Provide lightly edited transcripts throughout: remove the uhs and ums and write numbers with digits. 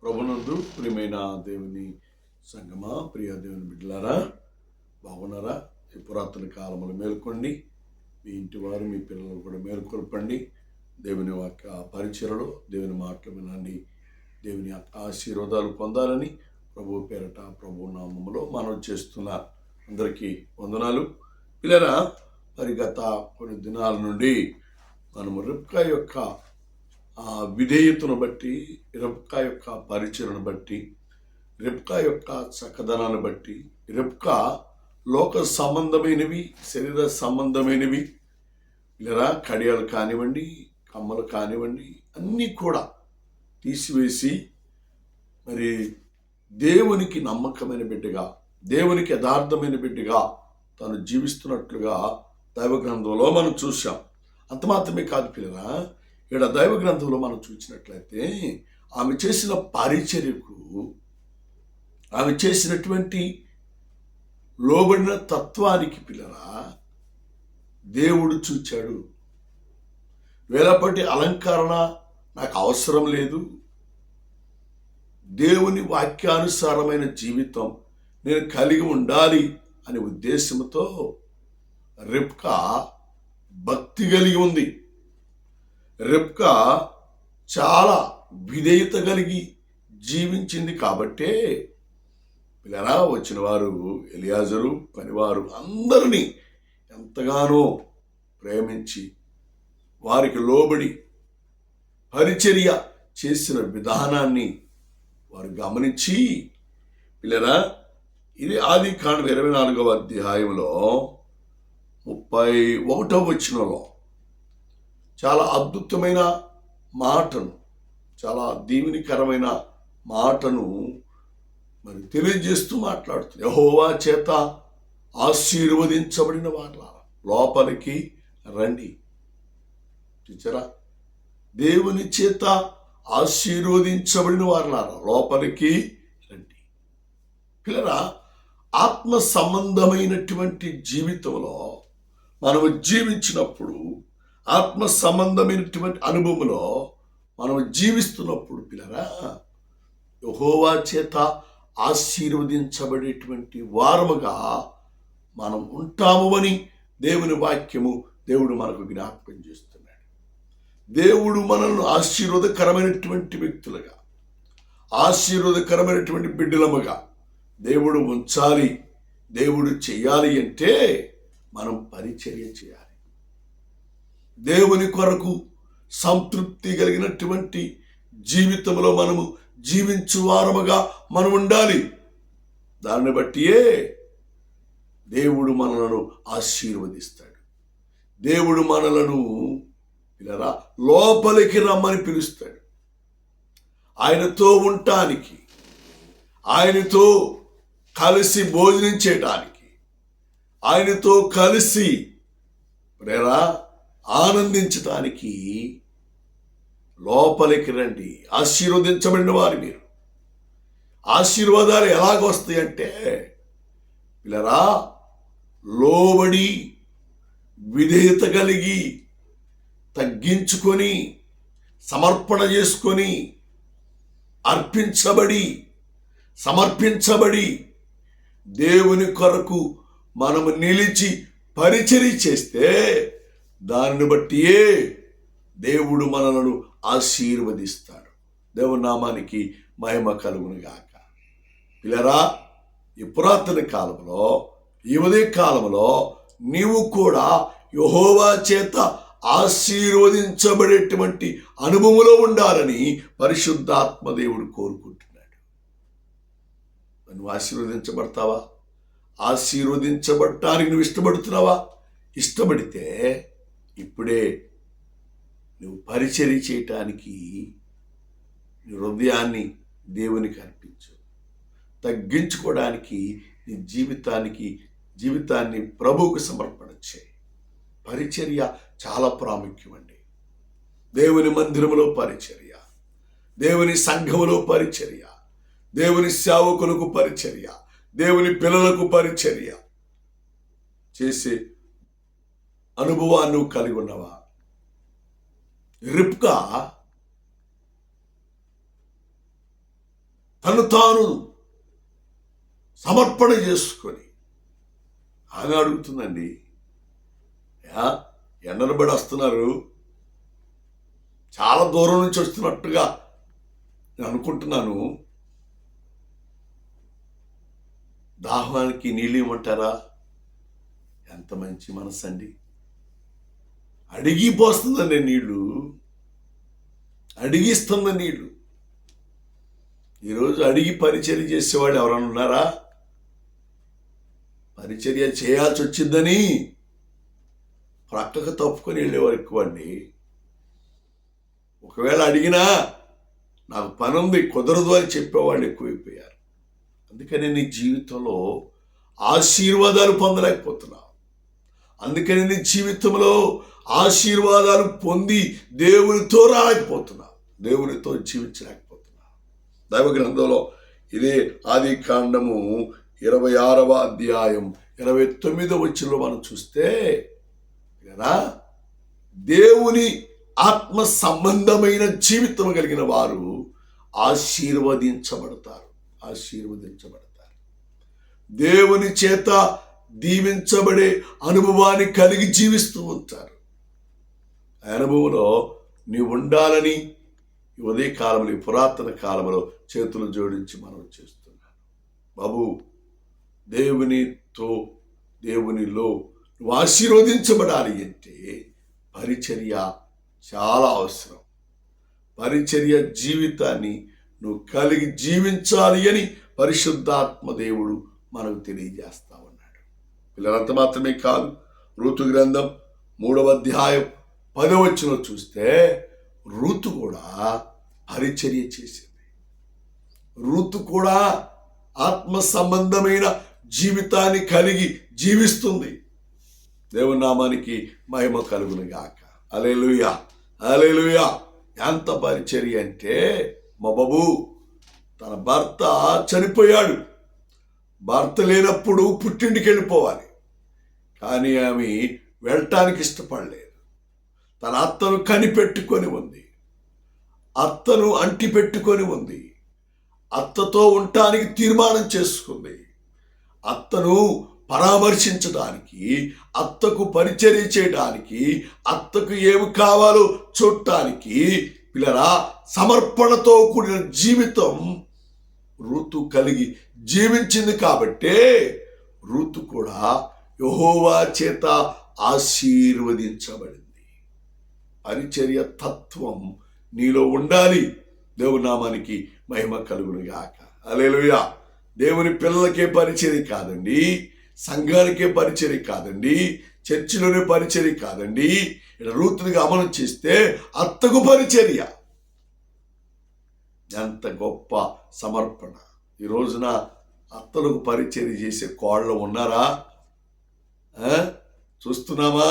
ప్రభునందు ప్రియమైన దేవుని సంగమా, ప్రియ దేవుని బిడ్డలారా, బాగున్నారా? ఈ పురాతన కాలంలో మేల్కొండి. మీ ఇంటి వారు మీ పిల్లలు కూడా మేల్కొల్పండి. దేవుని యొక్క పరిచయలో దేవుని మాటలు వినండి. దేవుని ఆశీర్వాదాలు పొందాలని ప్రభు పేరట ప్రభు నామములో మనం చేస్తున్న అందరికీ వందనాలు. పిల్లరా, మరి గత కొన్ని దినాల నుండి మనము రిబ్కా యొక్క విధేయతను బట్టి, రిబ్కా యొక్క పరిచయను బట్టి, రిబ్కా యొక్క చక్కదనాన్ని బట్టి, రిబ్కా లోక సంబంధమైనవి, శరీర సంబంధమైనవి, లేదా కడియాలు కానివ్వండి, కమ్మలు కానివ్వండి, అన్నీ కూడా తీసివేసి మరి దేవునికి నమ్మకమైన బిడ్డగా, దేవునికి యథార్థమైన బిడ్డగా తను జీవిస్తున్నట్లుగా దైవ గ్రంథంలో మనం చూసాం. అంత మాత్రమే కాదు పిల్లరా, ఇక్కడ దైవ గ్రంథంలో మనం చూసినట్లయితే ఆమె చేసిన పరిచర్యకు, ఆమె చేసినటువంటి లోబడిన తత్వానికి పిల్లరా దేవుడు చూచాడు. వేలపటి అలంకరణ నాకు అవసరం లేదు, దేవుని వాక్యానుసారమైన జీవితం నేను కలిగి ఉండాలి అనే ఉద్దేశంతో రిబ్కా భక్తి కలిగి ఉంది. రిబ్కా చాలా విధేయత కలిగి జీవించింది. కాబట్టే పిల్లరా వచ్చిన వారు ఎలియాజరు పనివారు అందరినీ ఎంతగానో ప్రేమించి వారికి లోబడి పరిచర్య చేసిన విధానాన్ని వారు గమనించి, పిల్లరా ఇది ఆదికాండం 24వ అధ్యాయంలో 31వ వచనంలో చాలా అద్భుతమైన మాటను, చాలా దీవెనకరమైన మాటను మరి తెలియజేస్తూ మాట్లాడుతుంది. యెహోవా చేత ఆశీర్వదించబడిన వారు లోపలికి రండి. చూచారా, దేవుని చేత ఆశీర్వదించబడిన వారు లోపలికి రండి. పిల్లరా, ఆత్మ సంబంధమైనటువంటి జీవితంలో మనము జీవించినప్పుడు, ఆత్మ సంబంధమైనటువంటి అనుభవంలో మనం జీవిస్తున్నప్పుడు పిల్లరా, యెహోవా చేత ఆశీర్వదించబడేటువంటి వారముగా మనం ఉంటాము అని దేవుని వాక్యము, దేవుడు మనకు జ్ఞాపకం చేస్తున్నాడు. దేవుడు మనల్ని ఆశీర్వాదకరమైనటువంటి వ్యక్తులుగా, ఆశీర్వాదకరమైనటువంటి బిడ్డలముగా దేవుడు ఉంచాలి, దేవుడు చేయాలి అంటే మనం పరిచర్య చేయాలి. దేవుని కొరకు సంతృప్తి కలిగినటువంటి జీవితంలో మనము జీవించువారముగా మనం ఉండాలి. దాన్ని బట్టియే దేవుడు మనలను ఆశీర్వదిస్తాడు. దేవుడు మనలను పిల్లరా లోపలికి రమ్మని పిలుస్తాడు. ఆయనతో ఉండటానికి, ఆయనతో కలిసి భోజనం చేయడానికి, ఆయనతో కలిసి ప్రేరా ఆనందించడానికి లోపలికి రండి. ఆశీర్వదించబడిన వారు మీరు. ఆశీర్వాదాలు ఎలాగొస్తాయంటే పిల్లరా లోబడి విధేయత కలిగి తగ్గించుకొని సమర్పణ చేసుకొని సమర్పించబడి దేవుని కొరకు మనము నిలిచి పరిచర్య చేస్తే దానిని బట్టియే దేవుడు మనలను ఆశీర్వదిస్తాడు. దేవుని నామానికి మహిమ కలుగును గాక. పిల్లరా, ఈ పురాతన కాలంలో, ఈ ఉదయ కాలంలో నీవు కూడా యెహోవా చేత ఆశీర్వదించబడేటువంటి అనుభవంలో ఉండాలని పరిశుద్ధాత్మ దేవుడు కోరుకుంటున్నాడు. నువ్వు ఆశీర్వదించబడతావా? ఆశీర్వదించబడటానికి నువ్వు ఇష్టపడుతున్నావా? ఇష్టపడితే ఇప్పుడే నువ్వు పరిచర్య చేయటానికి నీ హృదయాన్ని దేవునికి అర్పించు. తగ్గించుకోవడానికి నీ జీవితాన్ని ప్రభువుకు సమర్పణ చేయి. పరిచర్య చాలా ప్రాముఖ్యం అండి. దేవుని మందిరములో పరిచర్య, దేవుని సంఘములో పరిచర్య, దేవుని సేవకులకు పరిచర్య, దేవుని పిల్లలకు పరిచర్య చేసే అనుభవాన్ని కలిగి ఉన్నవా? రిబ్కా తను తాను సమర్పణ చేసుకొని ఆమె అడుగుతుందండి, ఎండను బడి వస్తున్నారు, చాలా దూరం నుంచి వస్తున్నట్టుగా నేను అనుకుంటున్నాను, దాహానికి నీళ్ళు ఇవ్వమంటారా? ఎంత మంచి మనసు అండి. అడిగిపోస్తుందండి నీళ్ళు, అడిగిస్తుంది నీళ్ళు. ఈరోజు అడిగి పరిచర్య చేసేవాళ్ళు ఎవరైనా ఉన్నారా? పరిచర్య చేయాల్సి వచ్చిందని ప్రక్కకు తప్పుకొని వెళ్ళేవారు ఎక్కువ అండి. ఒకవేళ అడిగినా నాకు పని ఉంది, కుదరదు అని చెప్పేవాళ్ళు ఎక్కువైపోయారు. అందుకని నీ జీవితంలో ఆశీర్వాదాలు పొందలేకపోతున్నావు. అందుకని నీ జీవితంలో ఆశీర్వాదాలు పొంది దేవునితో రాలేకపోతున్నావు, దేవునితో జీవించలేకపోతున్నావు. దైవ గ్రంథంలో ఇదే ఆది కాండము 26వ అధ్యాయం 29వ వచనంలో మనం చూస్తే కదా, దేవుని ఆత్మ సంబంధమైన జీవితం కలిగిన వారు ఆశీర్వదించబడతారు. దేవుని చేత దీవించబడే అనుభవాన్ని కలిగి జీవిస్తూ ఉంటారు. ఆ అనుభవంలో నీవు ఉండాలని ఈ ఉదయ కాలంలో, ఈ పురాతన కాలంలో చేతులు జోడించి మనం చేస్తున్నాను. బాబు, దేవునిలో నువ్వు ఆశీర్వదించబడాలి అంటే పరిచర్య చాలా అవసరం. పరిచర్య జీవితాన్ని నువ్వు కలిగి జీవించాలి అని పరిశుద్ధాత్మ దేవుడు మనకు తెలియజేస్తా ఉన్నాడు. పిల్లలంత మాత్రమే కాదు, రూతు గ్రంథం 3వ అధ్యాయం 10వ వచనంలో చూస్తే రూతు కూడా పరిచర్య చేసింది. రూతు కూడా ఆత్మ సంబంధమైన జీవితాన్ని కలిగి జీవిస్తుంది. దేవుని నామానికి మహిమ కలుగును గాక. హల్లెలూయా, హల్లెలూయా. ఎంత పరిచర్య అంటే, మా బాబు తన భర్త చనిపోయాడు, భర్త లేనప్పుడు పుట్టింటికి వెళ్ళిపోవాలి, కానీ ఆమె వెళ్ళటానికి ఇష్టపడలేదు. తన అత్తను కనిపెట్టుకొని ఉంది, అత్తను అంటి పెట్టుకొని ఉంది, అత్తతో ఉండటానికి తీర్మానం చేసుకుంది. అత్తను పరామర్శించడానికి, అత్తకు పరిచర్య చేయడానికి, అత్తకు ఏమి కావాలో చూడటానికి పిల్లరా సమర్పణతో కూడిన జీవితం రూతు కలిగి జీవించింది. కాబట్టే రూతు కూడా యెహోవా చేత ఆశీర్వదించబడింది. పరిచర్య తత్వం నీలో ఉండాలి. దేవుని నామానికి మహిమ కలుగును గాక. హల్లెలూయా. దేవుని పిల్లలకే పరిచర్య కాదండి, సంఘానికే పరిచర్య కాదండి, చర్చిలోనే పరిచర్య కాదండి. ఇక్కడ రూతుని గమనం చేస్తే అత్తకు పరిచర్య. ఎంత గొప్ప సమర్పణ. ఈ రోజున అత్తలకు పరిచర్య చేసే కోడలు ఉన్నారా? చూస్తున్నామా?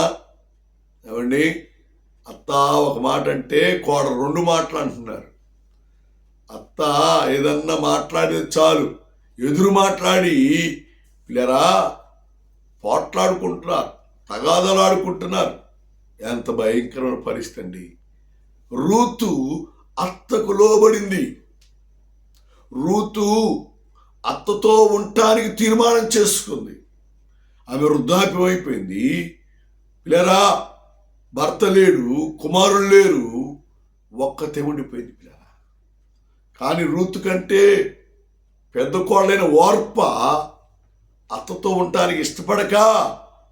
ఏమండి, అత్త ఒక మాట అంటే కోడలు 2 మాటలు అంటున్నారు. అత్త ఏదన్నా మాట్లాడేది చాలు ఎదురు మాట్లాడి పిల్లరా పోట్లాడుకుంటున్నారు, తగాదలాడుకుంటున్నారు. ఎంత భయంకరమైన పరిస్థితి అండి. రూతు అత్తకు లోబడింది. రూతు అత్తతో ఉండటానికి తీర్మానం చేసుకుంది. ఆమె వృద్ధాప్యం అయిపోయింది. పిల్లరా భర్త లేడు, కుమారులు లేరు, ఒక్కతే ఉండిపోయింది పిల్లరా. కానీ రూతు కంటే పెద్ద కోడలైన ఓర్ప అత్తతో ఉండటానికి ఇష్టపడక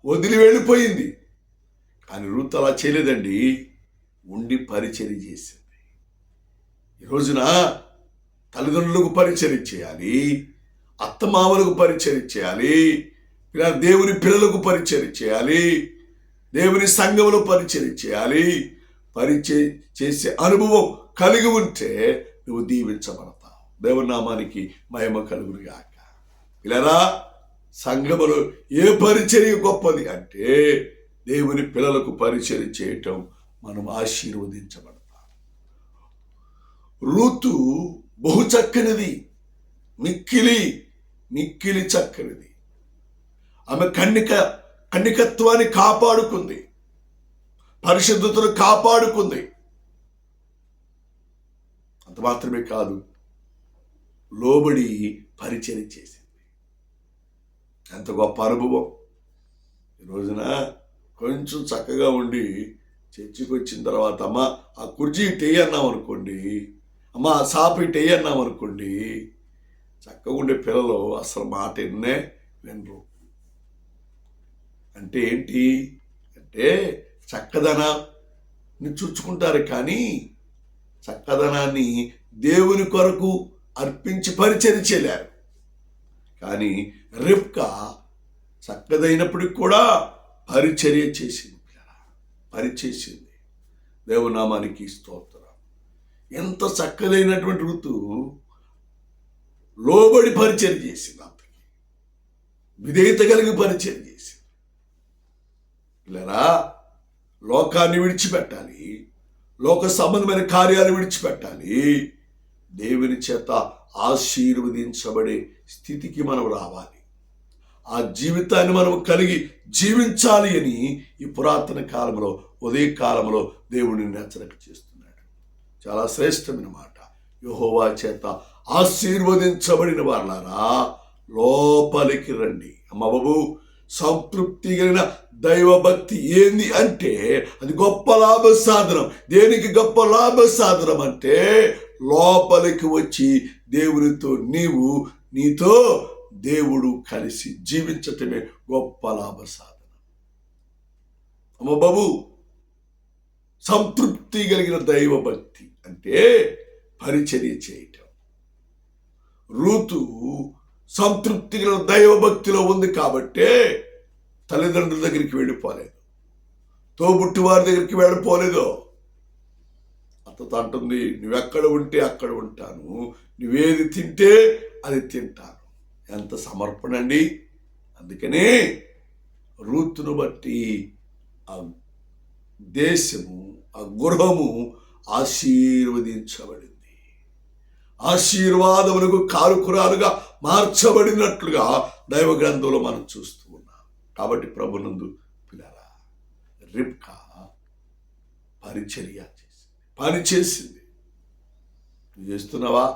వదిలి వెళ్ళిపోయింది. కానీ రూతు అలా చేయలేదండి, ఉండి పరిచర్య చేసింది. ఈ రోజున తల్లిదండ్రులకు పరిచర్య చేయాలి, అత్తమామలకు పరిచర్య చేయాలి, దేవుని పిల్లలకు పరిచర్య చేయాలి, దేవుని సంఘములో పరిచర్య చేయాలి. పరిచర్య చేసే అనుభవం కలిగి ఉంటే నువ్వు దీవించబడతావు. దేవుని నామానికి మహిమ కలుగును గాక. పిల్లరా సంఘములో ఏ పరిచర్య గొప్పది అంటే దేవుని పిల్లలకు పరిచర్య చేయటం. మనం ఆశీర్వదించబడతాం. రూతు బహు చక్కనిది, మిక్కిలి చక్కనిది. ఆమె కన్నికత్వాన్ని కాపాడుకుంది, పరిశుద్ధతను కాపాడుకుంది. అంత మాత్రమే కాదు, లోబడి పరిచర్య చేసింది. ఎంత గొప్ప అనుభవం! ఈ రోజున కొంచెం చక్కగా ఉండి చర్చికి వచ్చిన తర్వాత అమ్మ ఆ కుర్చీ ఇట్టేయి అన్నాం అనుకోండి, అమ్మ ఆ సాపు ఇట్టేయి అన్నాం అనుకోండి, చక్కగా ఉండే పిల్లలు అసలు మాట వినరు. అంటే ఏంటి అంటే చక్కదనాన్ని చూచుకుంటారు, కానీ చక్కదనాన్ని దేవుని కొరకు అర్పించి పరిచర్య చేయలేరు. కానీ రిబ్కా చక్కదైనప్పటికి కూడా పరిచర్య చేసింది. పరిచేసింది. దేవునామానికి స్తోత్రం. ఎంత చక్కదైనటువంటి ఋతు లోబడి పరిచర్య చేసింది. అంతకి విధేయత కలిగి పరిచర్య చేసింది. ఇలా లోకాన్ని విడిచిపెట్టాలి, లోక సంబంధమైన కార్యాలు విడిచిపెట్టాలి, దేవుని చేత ఆశీర్వదించబడే స్థితికి మనం రావాలి. ఆ జీవితాన్ని మనం కలిగి జీవించాలి అని ఈ పురాతన కాలంలో, ఉదయ కాలంలో దేవుడిని హెచ్చరిక చేస్తున్నాడు. చాలా శ్రేష్టమైన మాట. యెహోవా చేత ఆశీర్వదించబడిన వారలారా లోపలికి రండి. అమ్మ బాబు, సంతృప్తి కలిగిన దైవభక్తి ఏంది అంటే అది గొప్ప లాభ సాధనం. దేనికి గొప్ప లాభ సాధనం అంటే లోపలికి వచ్చి దేవునితో నీతో దేవుడు కలిసి జీవించటమే గొప్ప లాభ సాధనం. అమ్మ బాబు, సంతృప్తి కలిగిన దైవభక్తి అంటే పరిచర్య చేయటం. రూతు సంతృప్తి కలిగిన దైవభక్తిలో ఉంది కాబట్టే తల్లిదండ్రుల దగ్గరికి వెళ్ళిపోలేదు, తోబుట్టి వారి దగ్గరికి వెళ్ళిపోలేదు. అత్తతో అంటుంది, నువ్వెక్కడ ఉంటే అక్కడ ఉంటాను, నువ్వేది తింటే అది తింటాను. ఎంత సమర్పణ అండి! అందుకనే రూతును బట్టి ఆ దేశము, ఆ గృహము ఆశీర్వదించబడింది. ఆశీర్వాదములకు కారుకురాలుగా మార్చబడినట్లుగా దైవ గ్రంథంలో మనం చూస్తూ ఉన్నాం. కాబట్టి ప్రభునందు పిల్లరా, రిబ్కా పరిచర్య చేసింది. నువ్వు చేస్తున్నావా?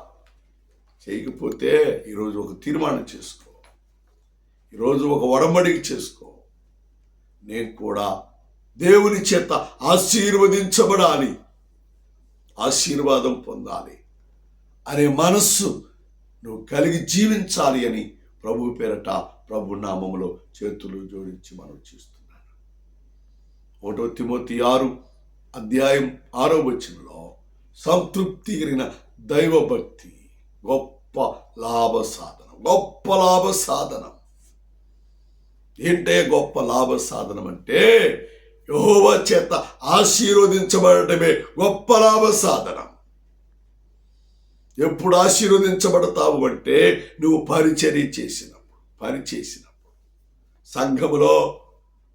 చేయకపోతే ఈరోజు ఒక తీర్మానం చేసుకో, ఈరోజు ఒక ఒడంబడిక చేసుకో. నేను కూడా దేవుని చేత ఆశీర్వదించబడాలి, ఆశీర్వాదం పొందాలి అనే మనస్సు నువ్వు కలిగి జీవించాలి అని ప్రభు పేరట, ప్రభు నామములో చేతులు జోడించి మనం చేస్తున్నాను. 1 తిమోతి 6:6 సంతృప్తి కలిగిన దైవభక్తి గొప్ప లాభ సాధనం. గొప్ప లాభ సాధనం ఏంటే గొప్ప లాభ సాధనం అంటే యెహోవా చేత ఆశీర్వదించబడటమే గొప్ప లాభ సాధనం. ఎప్పుడు ఆశీర్వదించబడతావు అంటే నువ్వు పరిచర్య చేసినప్పుడు సంఘములో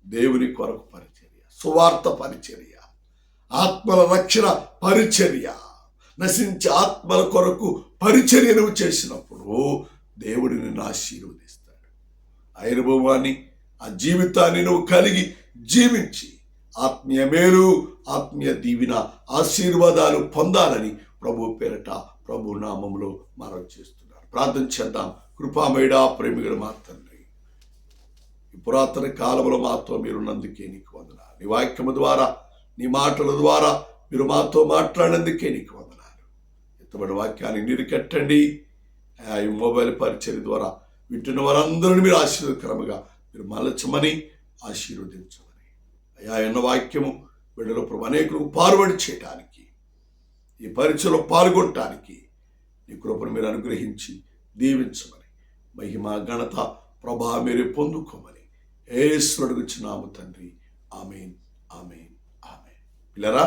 దేవుని కొరకు పరిచర్య, సువార్త పరిచర్య, ఆత్మల రక్షణ పరిచర్య, నశించే ఆత్మల కొరకు పరిచర్య నువ్వు చేసినప్పుడు దేవుడు నిన్ను ఆశీర్వదిస్తాడు. ఆ అనుభవాన్ని, ఆ జీవితాన్ని నువ్వు కలిగి జీవించి ఆత్మీయ మేలు, ఆత్మీయ దీవెన, ఆశీర్వాదాలు పొందాలని ప్రభు పేరట, ప్రభు నామములో మనం చేస్తున్నారు. ప్రార్థన చేద్దాం. కృపామయుడా, ప్రేమికుడు మా తండ్రి, ఈ పురాతన కాలంలో మాతో మీరున్నందుకే నీకు వందనాలు. నీ వాక్యము ద్వారా, నీ మాటల ద్వారా మీరు మాతో మాట్లాడినందుకే నీకు వందనాలు. ఎత్తబడి వాక్యాన్ని నీరు కట్టండి. ఈ మొబైల్ పరిచర్య ద్వారా వింటున్న వారందరినీ మీరు ఆశీర్వదకరముగా మీరు మలచమని, ఆశీర్వదించమని. అయా ఎన్న వాక్యము వీళ్ళలో అనేకులకు పాల్పడి చేయటానికి, ఈ పరిచయలో పాల్గొనటానికి నీ కృపను మీరు అనుగ్రహించి దీవించమని, మహిమ ఘనత ప్రభా మీరే పొందుకోమని యేసుని అడుగుచున్నాము తండ్రి. ఆమేన్, ఆమేన్, ఆమేన్. పిల్లరా,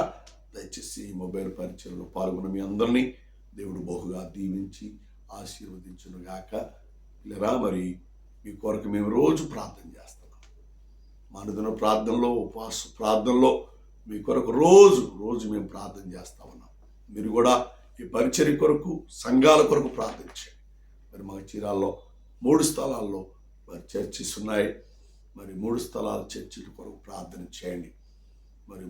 దయచేసి ఈ మొబైల్ పరిచయలో పాల్గొన్న మీ అందరినీ దేవుడు బహుగా దీవించి ఆశీర్వదించును గాక. పిల్లరా, మరి మీ కొరకు మేము రోజు ప్రార్థన చేస్తున్నాం. మా అనుదిన ప్రార్థనలో, ఉపవాస ప్రార్థనలో మీ కొరకు రోజు మేము ప్రార్థన చేస్తా ఉన్నాం. మీరు కూడా ఈ పరిచర్య కొరకు, సంఘాల కొరకు ప్రార్థించండి. మరి మా చీరాల్లో 3 స్థలాల్లో మరి చర్చిస్ ఉన్నాయి. మరి 3 స్థలాల చర్చిల కొరకు ప్రార్థన చేయండి. మరి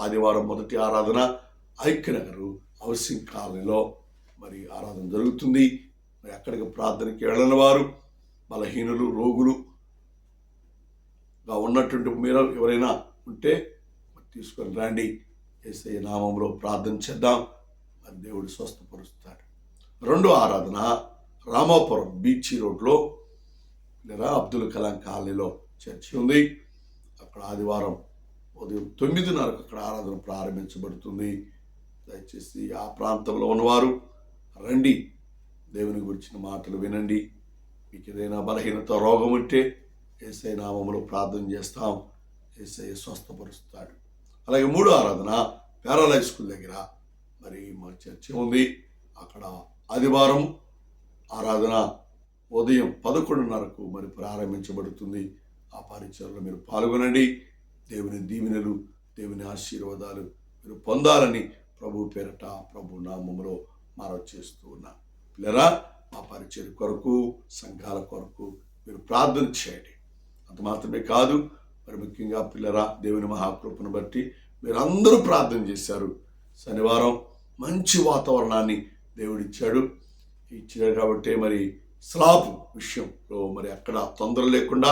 ఆదివారం మొదటి ఆరాధన ఐక్యనగర్ హౌసింగ్ కాలనీలో మరి ఆరాధన జరుగుతుంది. మరి అక్కడికి ప్రార్థనకి వెళ్ళని వారు, బలహీనులు, రోగులుగా ఉన్నటువంటి మీరు ఎవరైనా ఉంటే తీసుకొని రండి. యేసయ్య నామంలో ప్రార్థన చేద్దాం. మరి దేవుడు స్వస్థపరుస్తాడు. రెండో ఆరాధన రామాపురం బీచ్ రోడ్లో లేదా అబ్దుల్ కలాం కాలనీలో చర్చి ఉంది. అక్కడ ఆదివారం ఉదయం 9:30 అక్కడ ఆరాధన ప్రారంభించబడుతుంది. దయచేసి ఆ ప్రాంతంలో ఉన్నవారు రండి, దేవుని గురించిన మాటలు వినండి. మీకు ఏదైనా బలహీనత, రోగం ఉంటే యేసయ్య నామములో ప్రార్థన చేస్తాం. యేసయ్య స్వస్థపరుస్తాడు. అలాగే మూడో ఆరాధన ప్యారలైజ్ స్కూల్ దగ్గర మరి మా చర్చి ఉంది. అక్కడ ఆదివారం ఆరాధన ఉదయం 11:30 మరి ప్రారంభించబడుతుంది. ఆ పరిచర్యలో మీరు పాల్గొనండి. దేవుని దీవెనలు, దేవుని ఆశీర్వాదాలు మీరు పొందాలని ప్రభు పేరట, ప్రభు నామములో మనవి చేస్తూ ఉన్నాను. పిల్లరా, మా పరిచర్య కొరకు, సంఘాల కొరకు మీరు ప్రార్థన చేయండి. అంత మాత్రమే కాదు, మరి ముఖ్యంగా పిల్లరా, దేవుని మహాకృపను బట్టి మీరు అందరూ ప్రార్థన చేశారు. శనివారం మంచి వాతావరణాన్ని దేవుడిచ్చాడు కాబట్టి మరి స్లాబ్ విషయంలో మరి అక్కడ తొందర లేకుండా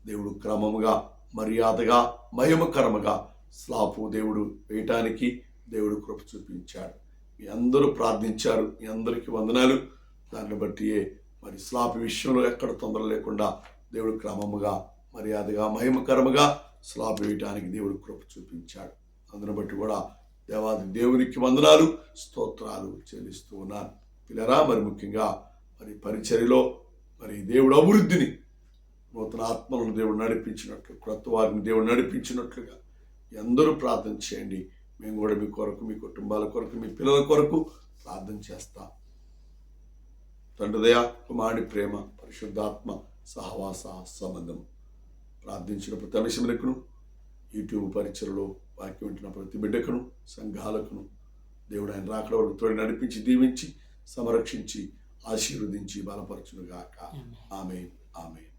దేవుడు క్రమముగా, మర్యాదగా, మహిమకరముగా స్లాబ్ దేవుడు వేయటానికి దేవుడు కృప చూపించాడు. మీ అందరూ ప్రార్థించారు. మీ అందరికీ వందనాలు. దాన్ని బట్టి మరి స్లాబ్ విషయంలో ఎక్కడ తొందర లేకుండా దేవుడు క్రమముగా, మర్యాదగా, మహిమకరముగా స్లాబ్ వేయటానికి దేవుడు కృప చూపించాడు. అందుని బట్టి కూడా దేవునికి వందనాలు, స్తోత్రాలు చెల్లిస్తూ ఉన్నాను. పిల్లరా, మరి ముఖ్యంగా మరి పరిచర్యలో మరి దేవుడు అభివృద్ధిని, నూతన ఆత్మలను దేవుడు నడిపించినట్లు, క్రొత్త వారిని దేవుడు నడిపించినట్లుగా అందరూ ప్రార్థన చేయండి. మేము కూడా మీ కొరకు, మీ కుటుంబాల కొరకు, మీ పిల్లల కొరకు ప్రార్థన చేస్తాం. తండ్రి దయ, కుమారుని ప్రేమ, పరిశుద్ధాత్మ సహవాస సంబంధం ప్రార్థించిన ప్రతి అంశములకును, యూట్యూబ్ పరిచయలో వాక్యం వింటున్న ప్రతి బిడ్డకును, సంఘాలకును దేవుడు ఆయన రాకడ వరకు తోడి నడిపించి, దీవించి, సంరక్షించి, ఆశీర్వదించి బలపరచునుగాక. ఆమేన్, ఆమేన్.